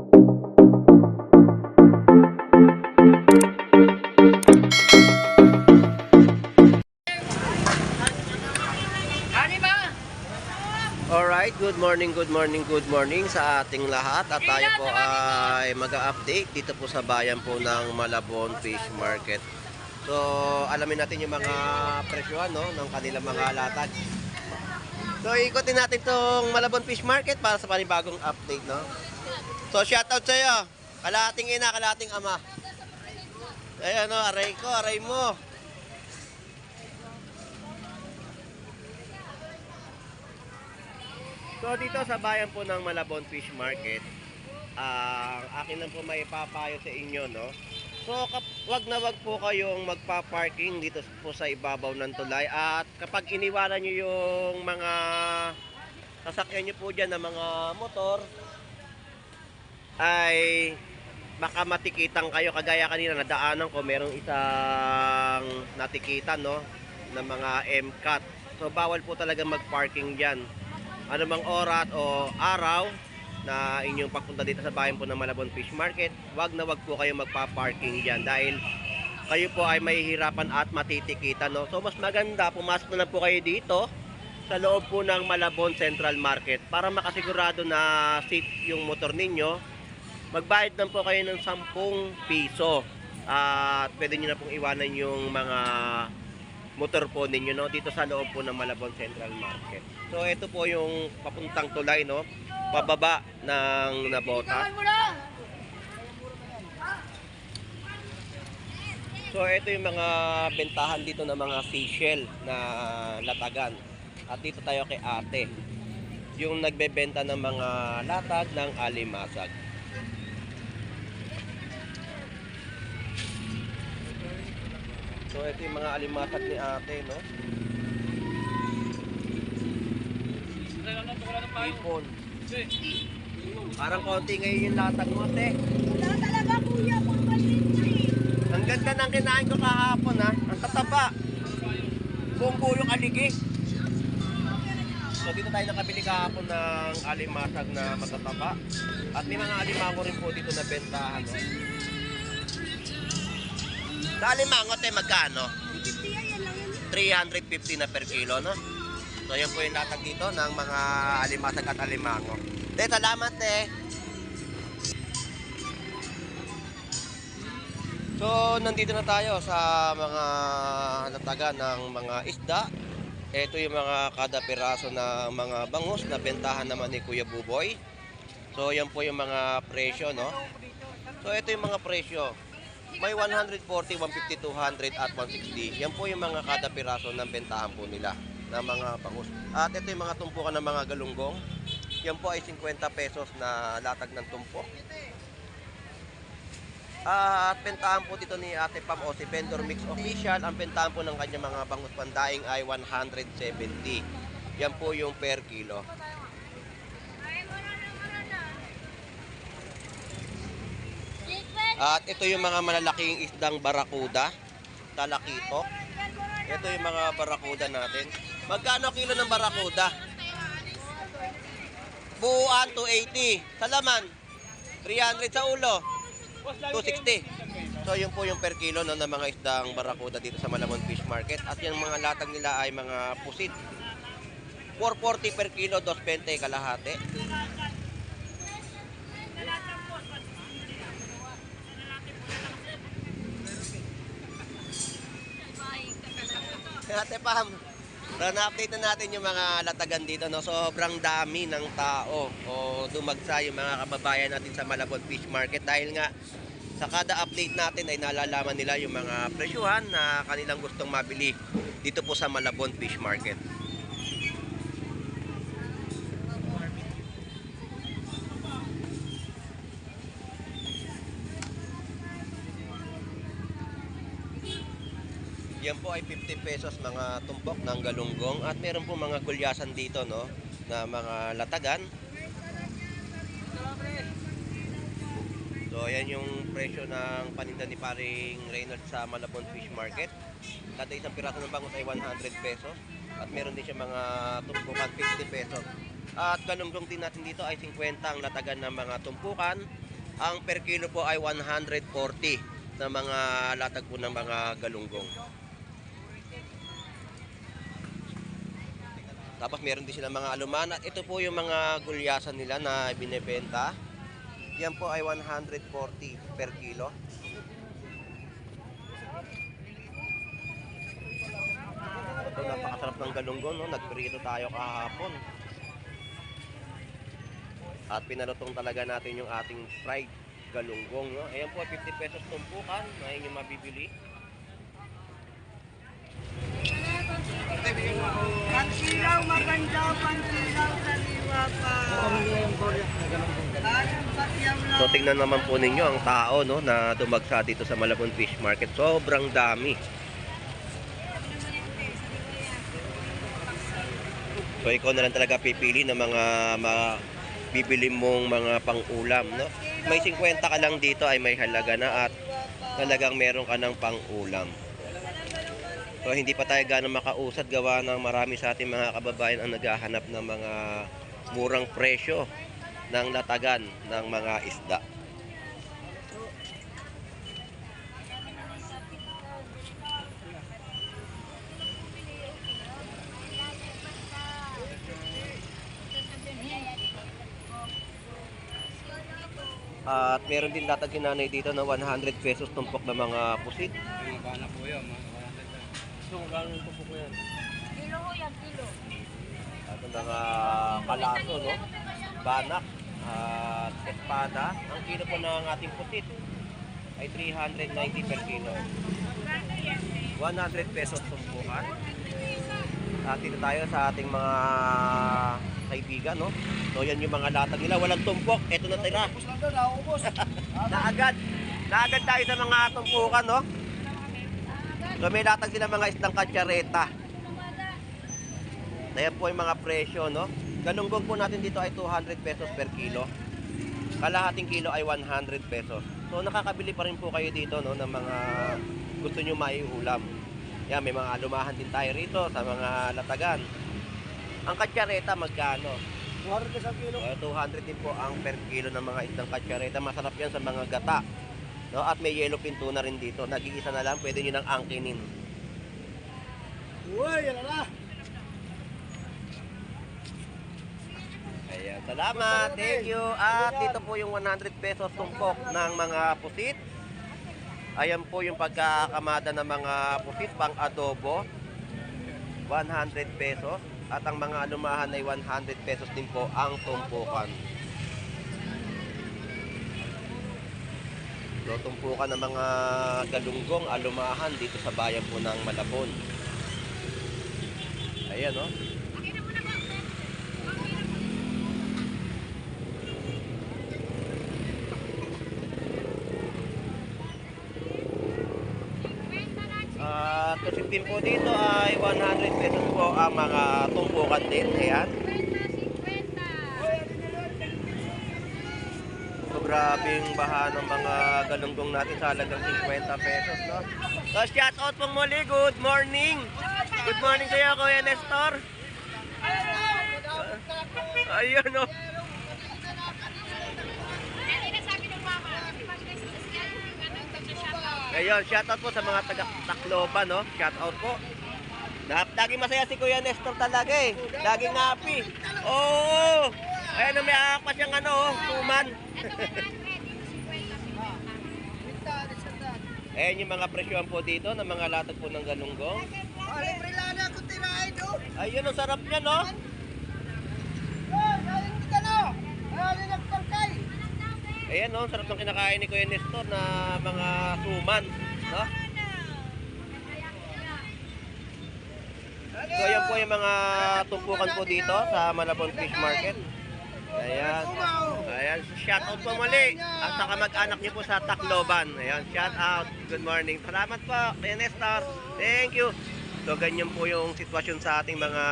Alright, good morning sa ating lahat. At tayo po ay mag-update dito po sa bayan po ng Malabon Fish Market. So, alamin natin yung mga presyohan ng kanilang mga latag. So, ikutin natin tong Malabon Fish Market para sa panibagong update, no? So, shoutout sa iyo. Kalahating ina, kalahating ama. Ayan, aray ko, aray mo. So dito sa bayan po ng Malabon Fish Market, akin lang po may papayo sa inyo, no? So wag na wag po kayong magpa-parking dito po sa ibabaw ng tulay, at kapag iniwanan niyo yung mga sasakyan niyo po diyan ng mga motor, ay baka matikitan kayo. Kagaya kanina nadaanan ko, merong isang natikitan, no, ng mga MCAT. So bawal po talaga mag-parking diyan. Anumang oras o araw na inyong pagpunta dito sa bayan po ng Malabon Fish Market, wag na wag po kayo magpa-parking diyan dahil kayo po ay mahihirapan at matitikitan, no? So mas maganda, pumasok na lang po kayo dito sa loob po ng Malabon Central Market para makasigurado na safe yung motor ninyo. Magbayad lang po kayo ng 10 piso at pwede nyo na pong iwanan yung mga motor po ninyo, no, dito sa loob po ng Malabon Central Market. So ito po yung papuntang tulay, no, pababa ng Nabota. So ito yung mga bentahan dito ng mga seashell na latagan. At dito tayo kay ate, yung nagbebenta ng mga latag ng alimasag. So ito yung mga alimasag ni ate, no. Ipon. Parang konti ngayon yung latag mo, te. Wala talaga, kuya. Mga maliit na eh. Ang ganda ng kinain ko kahapon, ha. Ang tataba. Buong bulong aligi. So dito tayo nakabili kahapon ng alimasag na matataba. At may mga alimango rin po dito na bentahan, no. Sa alimango, te, magkano? 50 yan lang yan. 350 na per kilo, no? So yan po yung latag dito ng mga alimasag at alimango. Te, salamat, te. So nandito na tayo sa mga latagan ng mga isda. Ito yung mga kada piraso na mga bangus na bentahan naman ni Kuya Buboy. So yan po yung mga presyo, no? So ito yung mga presyo. May 140, 150, 200 at 160. Yan po yung mga kada piraso ng bentahan po nila na mga bangus. At ito yung mga tumpukan ng mga galunggong. Yan po ay 50 pesos na latag ng tumpok. At bentahan po dito ni Ate Pam o si Vendor Mix Official, ang bentahan po ng kanyang mga bangus pandaing ay 170. Yan po yung per kilo. At ito yung mga malalaking isdang barakuda, talakitok. Ito yung mga barakuda natin. Magkano kilo ng barakuda? Buuan 280. Sa laman 300, sa ulo 260. So yun po yung per kilo, no, ng mga isdang barakuda dito sa Malabon Fish Market. At yung mga latag nila ay mga pusit. 440 per kilo, 220 kalahati. Ate Pam, na-update na natin yung mga latagan dito, no? Sobrang dami ng tao o dumagsa yung mga kababayan natin sa Malabon Fish Market dahil nga sa kada update natin ay nalalaman nila yung mga presyuhan na kanilang gustong mabili dito po sa Malabon Fish Market. Yan po ay 50 pesos mga tumpok ng galunggong, at meron po mga gulyasan dito, no, na mga latagan. So ayan yung presyo ng paninda ni paring Reynolds sa Malabon Fish Market. Kada isang piraso ng bangus ay 100 pesos. At meron din siya mga tumpukan 50 pesos. At galunggong din natin dito ay 50 ang latagan ng mga tumpukan. Ang per kilo po ay 140 na mga latag po ng mga galunggong. Tapos meron din sila mga aluman. At ito po yung mga gulyasan nila na binebenta. Yan po ay 140 per kilo. Ito, napakasarap ng galunggong, no? Nagprito tayo kahapon. At pinalutong talaga natin yung ating fried galunggong, no? Ayan po, 50 pesos tumpukan. Ayun yung mabibili. Pansilaw maganda, pansilaw sa liwa pa. So tingnan naman po ninyo ang tao, no, na dumagsa dito sa Malabon Fish Market. Sobrang dami. So ikaw na lang talaga pipili ng mga bibili mong mga pang-ulam, no? May 50 ka lang dito ay may halaga na at talagang meron ka ng pang-ulam. So hindi pa tayo gano'ng makausad gawa ng marami sa ating mga kababayan ang naghahanap ng mga murang presyo ng latagan ng mga isda. At meron din latag si nanay dito na 100 pesos tumpok na mga pusit. Mga bana po yan, mga 100 lang. Gano'n yung tumpok ko yan? Kilo ho yan, kilo. At ang mga kalaso, no? Banak at espada. Ang kilo po ng ating pusit ay 390 per kilo. 100 pesos tumpukan. At dito tayo sa ating mga kaibigan, no? So yan yung mga latag nila, walang tumpok. Ito na tira. Ubus lang doon, naubos. Naagad. Naagad tayo sa mga tumpukan, no? So may latag sila mga isdang katsareta. Ayan po yung mga presyo, no? Galunggong po natin dito ay 200 pesos per kilo. Kalahating kilo ay 100 pesos. So nakakabili pa rin po kayo dito, no, ng mga gusto nyo maiulam. Yan, may mga alumahan din tayo rito sa mga latagan. Ang katsareta magkano? 200 sa kilo. 200 din po ang per kilo ng mga isdang katsareta. Masarap yan sa mga gata. No? At may yellow pin tuna rin dito. Nag-iisa na lang, pwede nyo nang angkinin. Uy, yan na. Ayan, salamat. Thank you. At dito po yung 100 pesos tumpok ng mga pusit. Ayan po yung pagkakamada ng mga pusit pang adobo. 100 pesos. At ang mga alumahan ay 100 pesos din po ang tumpukan. So, tumpukan ng mga galunggong, alumahan dito sa bayan po ng Malabon. Ayan, no? Tusip din po dito ay 100 pesos po ang mga tumpukan din. Ayan. So, grabing baha ng mga galunggong natin sa halagang 50 pesos, no? So, shout out pong muli. Good morning. Good morning sa iyo, Kuya Nestor. Ayun, no? Ayun, shout out po sa mga taga-Tacloban, no? Shout out po. Laging masaya si Kuya Nestor talaga eh. Laging happy. Oo! Ayun, may akas siyang ano, tuman. Ayan yung mga presyohan po dito ng mga latag po ng galunggong. Libre lang na kung tirahin doon. Ayun, ang sarap niya, no? Ayun kita na. Ayun nagpangkay. Ayan, no? Sarap ng kinakain ni Kuya Nestor na mga suman, no? So, ayan po yung mga tumpukan po dito sa Malabon Fish Market. Ayan. Ayan, shout out po muli. At sa kamag-anak niyo po sa Tacloban. Ayan, shout out. Good morning. Salamat po, Kuya Nestor. Thank you. So, ganyan po yung sitwasyon sa ating mga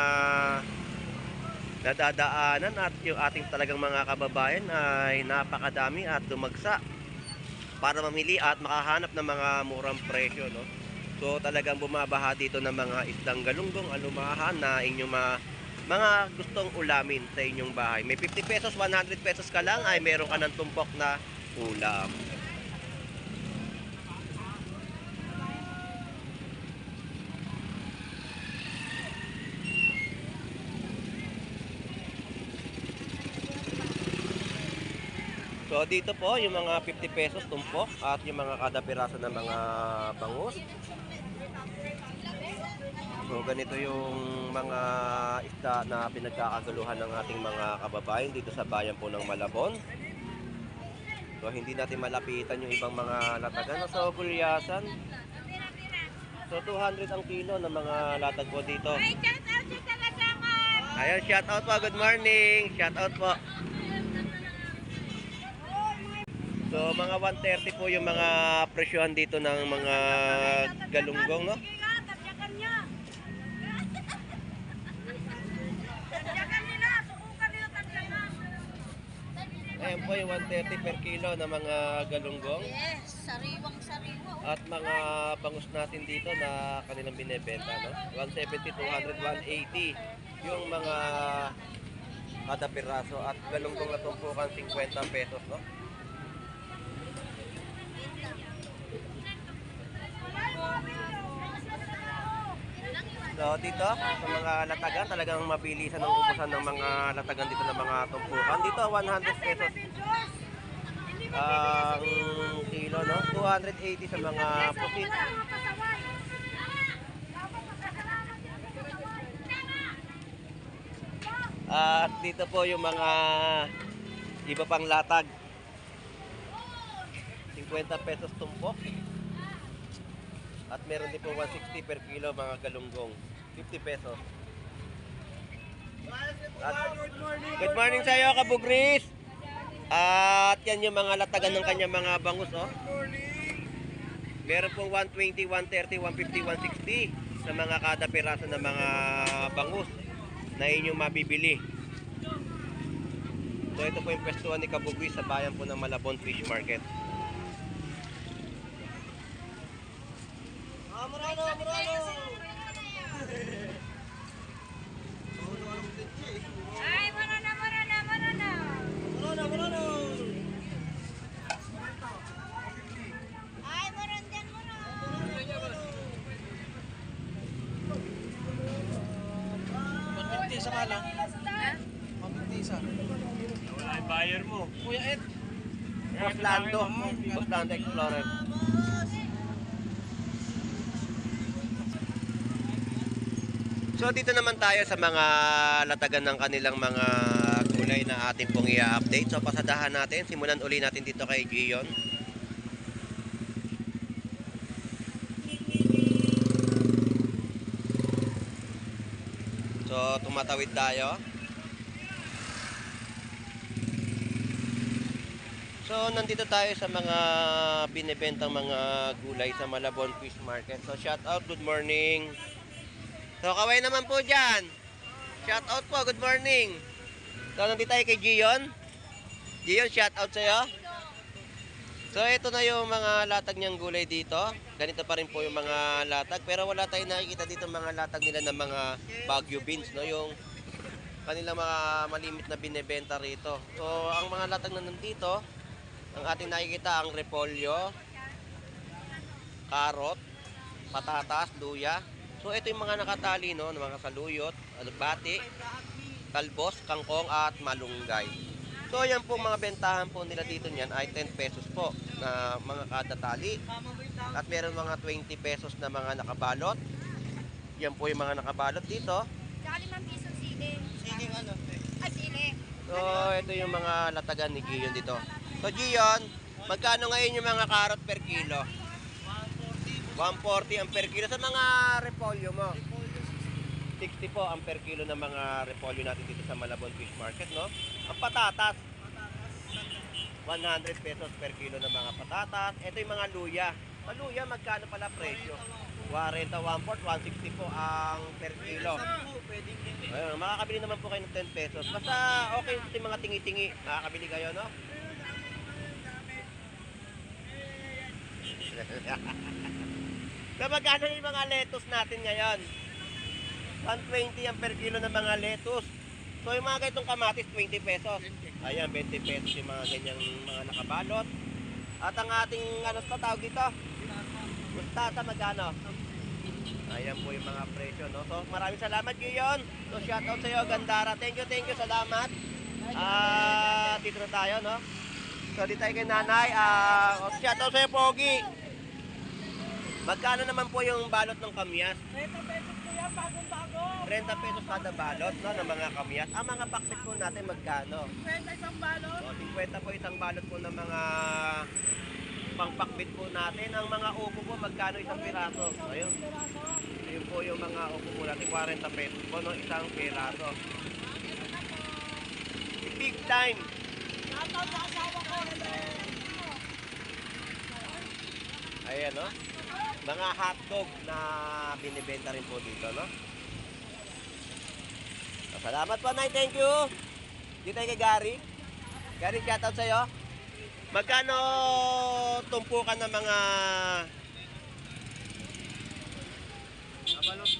nadadaanan at yung ating talagang mga kababayan ay napakadami at dumagsa para mamili at makahanap ng mga murang presyo, no? So talagang bumabaha dito ng mga isdang galunggong, alumahan na inyong mga gustong ulamin sa inyong bahay. May 50 pesos, 100 pesos ka lang ay meron ka ng tumpok na ulam. So dito po yung mga 50 pesos tumpok at yung mga kada piraso ng mga bangus. So ganito yung mga isda na pinagkakaguluhan ng ating mga kababayan dito sa bayan po ng Malabon. So hindi natin malapitan yung ibang mga latagan. So gulyasan. So 200 ang kilo ng mga latag po dito. Ay, shout out sa Talasangan! Ayan, shout out po. Good morning. Shout out po. So mga 130 po yung mga presyohan dito ng mga galunggong, no? Sige nga, tagyakan niya. Tagyakan nila, subukan nila tagyakan. Ayan po yung 130 per kilo ng mga galunggong. Yes, sariwang-sariwa. At mga bangus natin dito na kanilang binebenta, no? 170, 200, 180 yung mga kada piraso. At galunggong na tumpukan 50 pesos, no? So dito sa mga latagan talagang mabilisan ang ubusan ng mga latagan dito ng mga tumpukan. Dito 100 pesos ang kilo, no? 280 sa mga pusit. At dito po yung mga iba pang latag. 50 pesos tumpok. At meron din po 160 per kilo mga galunggong. 50 pesos. At, good morning sa iyo, Kabugris. At yan yung mga latagan ng kanyang mga bangus, oh. Meron pong 120, 130, 150, 160 sa mga kada piraso ng mga bangus na inyong mabibili. So ito po yung pwestuhan ni Kabugris sa bayan po ng Malabon Fish Market. Ay, marana. Ay, marandan mo na. Isa ka lang. Ha? Isa. Wala yung buyer mo. Kuya Ed. Boss Lando Explorer. So dito naman tayo sa mga latagan ng kanilang mga gulay na ating pong i-update. So pasadahan natin, simulan uli natin dito kay Gion. So tumatawid tayo. So nandito tayo sa mga binebentang mga gulay sa Malabon Fish Market. So shout out, good morning. So kaway naman po dyan. Shout out po, good morning. So nandito tayo kay Gion. Gion, shout out sa'yo. So ito na yung mga latag niyang gulay dito. Ganito pa rin po yung mga latag. Pero wala tayong nakikita dito mga latag nila ng mga Baguio beans, no? Yung kanilang mga malimit na binebenta rito. So ang mga latag na nandito, ang ating nakikita ang repolyo, karot, patatas, luya. So ito yung mga nakatali, no, ng mga saluyot, bati, talbos, kangkong at malunggay. So yan po mga bentahan po nila dito niyan ay 10 pesos po na mga kada tali. At meron mga 20 pesos na mga nakabalot. Yan po yung mga nakabalot dito. Tsaka 5 piso sili. Siling ano? Ay, sili. So ito yung mga latagan ni Gion dito. So Gion, magkano ngayon yung mga karot per kilo? 140 ang per kilo sa mga repolyo mo. 60 po ang per kilo ng mga repolyo natin dito sa Malabon Fish Market, no? Ang patatas, 100 pesos per kilo ng mga patatas. Ito yung mga luya. Ang luya, magkano pala presyo? 40, 140, 160 po ang per kilo. Ayun, makakabili naman po kayo ng 10 pesos. Basta okay yung mga tingi-tingi. Makakabili kayo, no? So magkano yung mga lettuce natin ngayon? 120 ang per kilo ng mga lettuce. So yung mga ganitong kamatis, 20 pesos. Ayan, 20 pesos yung mga ganyang mga nakabalot. At ang ating ano to tawag dito? Mustasa magkano? Ayan po yung mga presyo, no? So, maraming salamat, Giyon. So, shoutout sa iyo, Gandara. Thank you, salamat. Dito na tayo, no? So, dito tayo kay nanay. Shoutout sa iyo, Pogi. Magkano naman po yung balot ng kamyas? 30 pesos po yan, bagong-bago. 30 pesos kada balot, no? Ng mga kamyas. Ang mga paksit po natin, magkano? 20 isang balot. So, 50 po isang balot po ng mga pangpakbit po natin. Ang mga upo po, magkano isang piraso? Ayun. Piraso. Yun po yung mga upo po natin, 40 pesos po, no? Isang piraso. Big time! Shoutout sa asawa ko. Ayan, no? Mga hotdog na binibenta rin po dito, no? So, salamat po, Nay. Thank you! Dito tayo kay Gary. Gary, shoutout sa'yo. Magkano tumpukan ng mga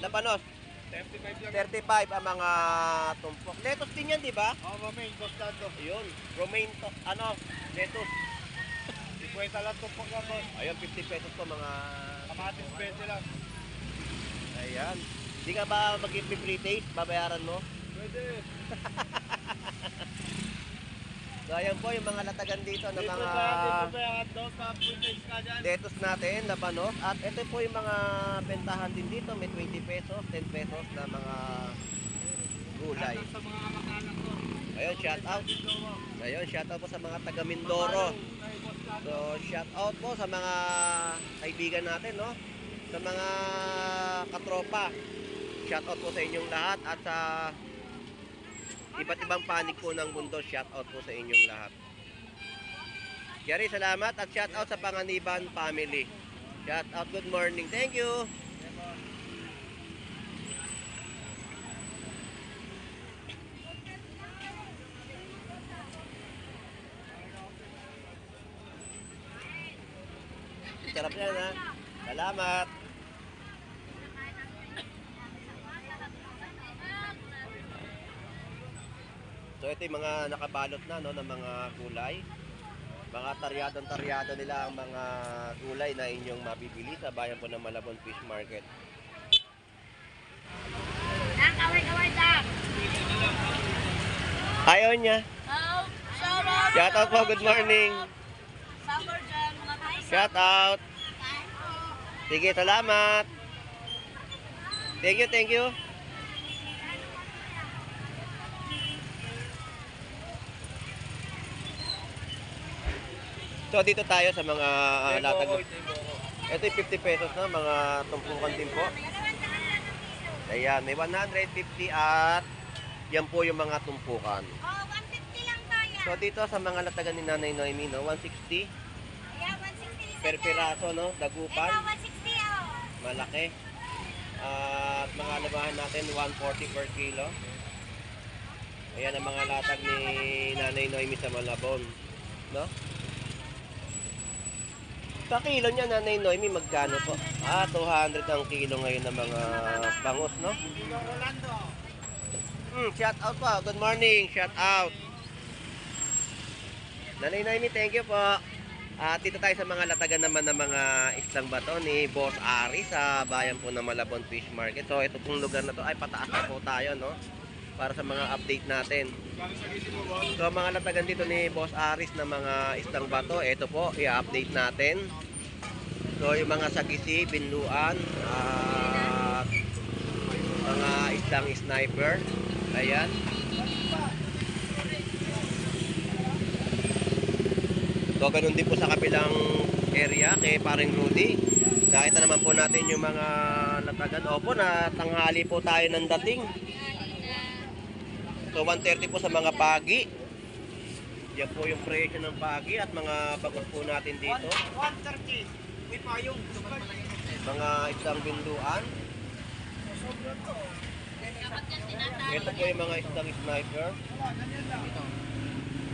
labanos? 35 lang. 35 ang mga tumpok. Lettuce din yan, di ba? Oo, mami, tostado. Ayun, romaine to, lettuce. 50 lang ito po ka, boss. Ayun, 50 pesos po mga... Kamatis 20 lang. Ayan. Di ka ba mag-free taste? Babayaran mo? Pwede. So, ayan po yung mga latagan dito ng Dito mga ba yung hotdog? Papuntis ka dyan. lettuce natin, labanos. At ito po yung mga bentahan din dito. May 20 pesos, 10 pesos na mga gulay. Hotdog sa mga kamag-anak ko. Ayun, shout out. Ayun, shout out po sa mga taga Mindoro. So, shout out po sa mga kaibigan natin, no? Sa mga katropa. Shout out po sa inyong lahat at sa iba't ibang panig po ng mundo. Shout out po sa inyong lahat. Jerry, salamat at shout out sa Panganiban family. Shout out, good morning. Thank you. Sarap yan, ha? Salamat. So ito yung mga nakabalot na, no, ng mga gulay. Mga taryadong-taryado nila ang mga gulay na inyong mabibili sa bayan po ng Malabon Fish Market. Ang kaway-kaway lang. Ayaw niya. Oh, shoutout. Shout out po, good morning. Summer dyan, mga kaisa. Shout out. Sige, salamat. Thank you, thank you. So dito tayo sa mga latag. Ito yung 50 pesos na mga tumpukan din po. Ayan, may 150 at yan po yung mga tumpukan. Oh, 150 lang tayo. So dito sa mga latagan ni Nanay Noemi, no, 160 Yeah, 160 per piraso, no, dagupan, Ito, 160 oh. malaki. At mga labahan natin 140 per kilo. Ayan ang mga latag ni Nanay Noemi sa Malabon, no? Sa kilo niya, Nanay Noemi, magkano po? 200 ang kilo ngayon ng mga bangus, no? Shout out po. Good morning. Shout out. Nanay Noemi, thank you po. At dito tayo sa mga latagan naman ng mga islang bato ni Boss Ari sa bayan po ng Malabon Fish Market. So ito pong lugar na to ay pataas na po tayo, no? Para sa mga update natin. So mga latagan dito ni Boss Aris na mga islang bato, ito po i-update natin. So yung mga sagisi, binluan, at mga islang sniper. Ayan. So ganun din po sa kabilang area kay paring Rudy. Nakita naman po natin yung mga latagan. Opo, na tanghali po tayo ng dating. So 130 po sa mga pagi. Yan po yung presyo ng pagi at mga bagot po natin dito. 130. May payong. Mga isang binduan. Ito po yung mga isang sniper.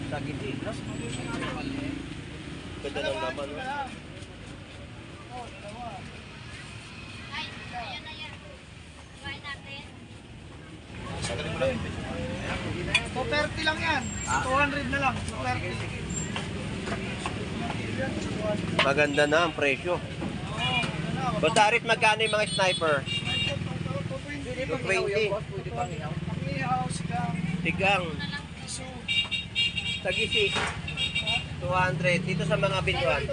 Sa giti. Ganda ng laman. No? Ay, ayan na yan. Iwain natin. 230 lang yan. 200 na lang. 230. Maganda na ang presyo. Boss Aris, magkano yung mga sniper? 220. Tigang. Tagisi. 200. Dito sa mga bintuan.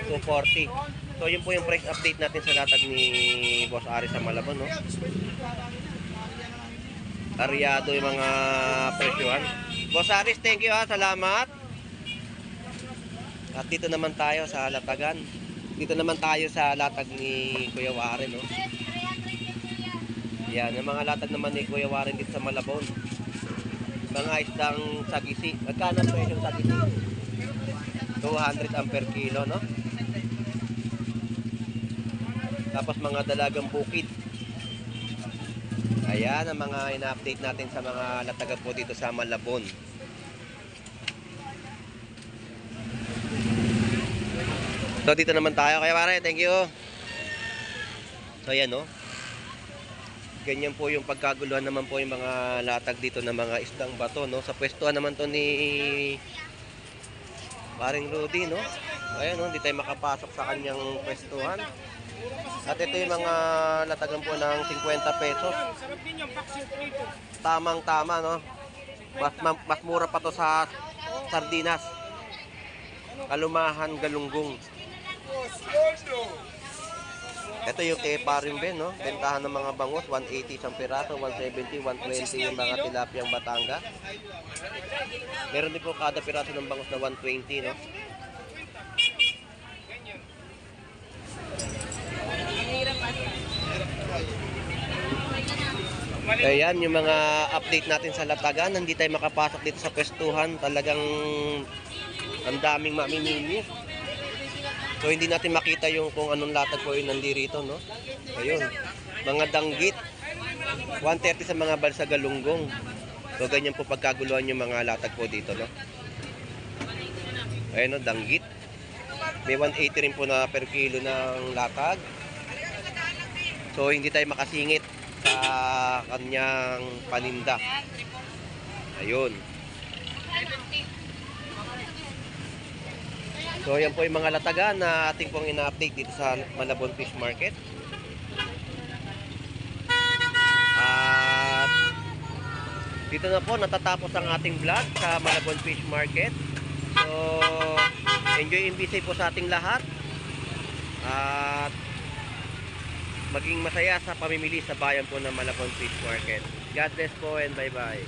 240. So yun po yung price update natin sa latag ni Boss Aris sa Malabon, no? Aryado yung mga presyohan. Boss Aris, thank you ha. Salamat. At dito naman tayo sa latagan. Dito naman tayo sa latag ni Kuya Warren, no? Yan, yung mga latag naman ni Kuya Warren dito sa Malabon. Mga isdang sagisi. Magkano ang presyo ng sagisi? 200 ampere kilo, no? Tapos mga dalagang bukid. Ayan ang mga ina-update natin sa mga latagan po dito sa Malabon. So dito naman tayo, Kuya Warren, thank you. So ayan, no? Ganyan po yung pagkaguluhan naman po yung mga latag dito ng mga isdang bato, no? Sa pwestuhan naman to ni Paring Rudy, no? Ayan, no? Hindi tayo makapasok sa kanyang pwestuhan. At ito yung mga latagan po ng 50 pesos. Tamang-tama, no? Mas mura pa to sa sardinas. Kalumahan, galunggong. Ito yung kay Paring Ben, no? Bentahan ng mga bangus, 180 isang piraso, 170, 120 yung mga tilapiyang Batanga. Meron din po kada piraso ng bangus na 120, no? Ayan yung mga update natin sa latagan. Hindi tayo makapasok dito sa pwestuhan. Talagang ang daming mamimili. So hindi natin makita yung kung anong latag po yung nandirito, no? Ayun, mga danggit. 130 sa mga balsa galunggong. So ganyan po pagkaguluhan yung mga latag po dito, no? Ayun, no, danggit. May 180 rin po na per kilo ng latag. So hindi tayo makasingit sa kanyang paninda. Ayun. So yan po yung mga latagan na ating pong ina-update dito sa Malabon Fish Market. At dito na po natatapos ang ating vlog sa Malabon Fish Market. So enjoy and be safe po sa ating lahat. At maging masaya sa pamimili sa bayan po ng Malabon Fish Market. God bless po and bye bye.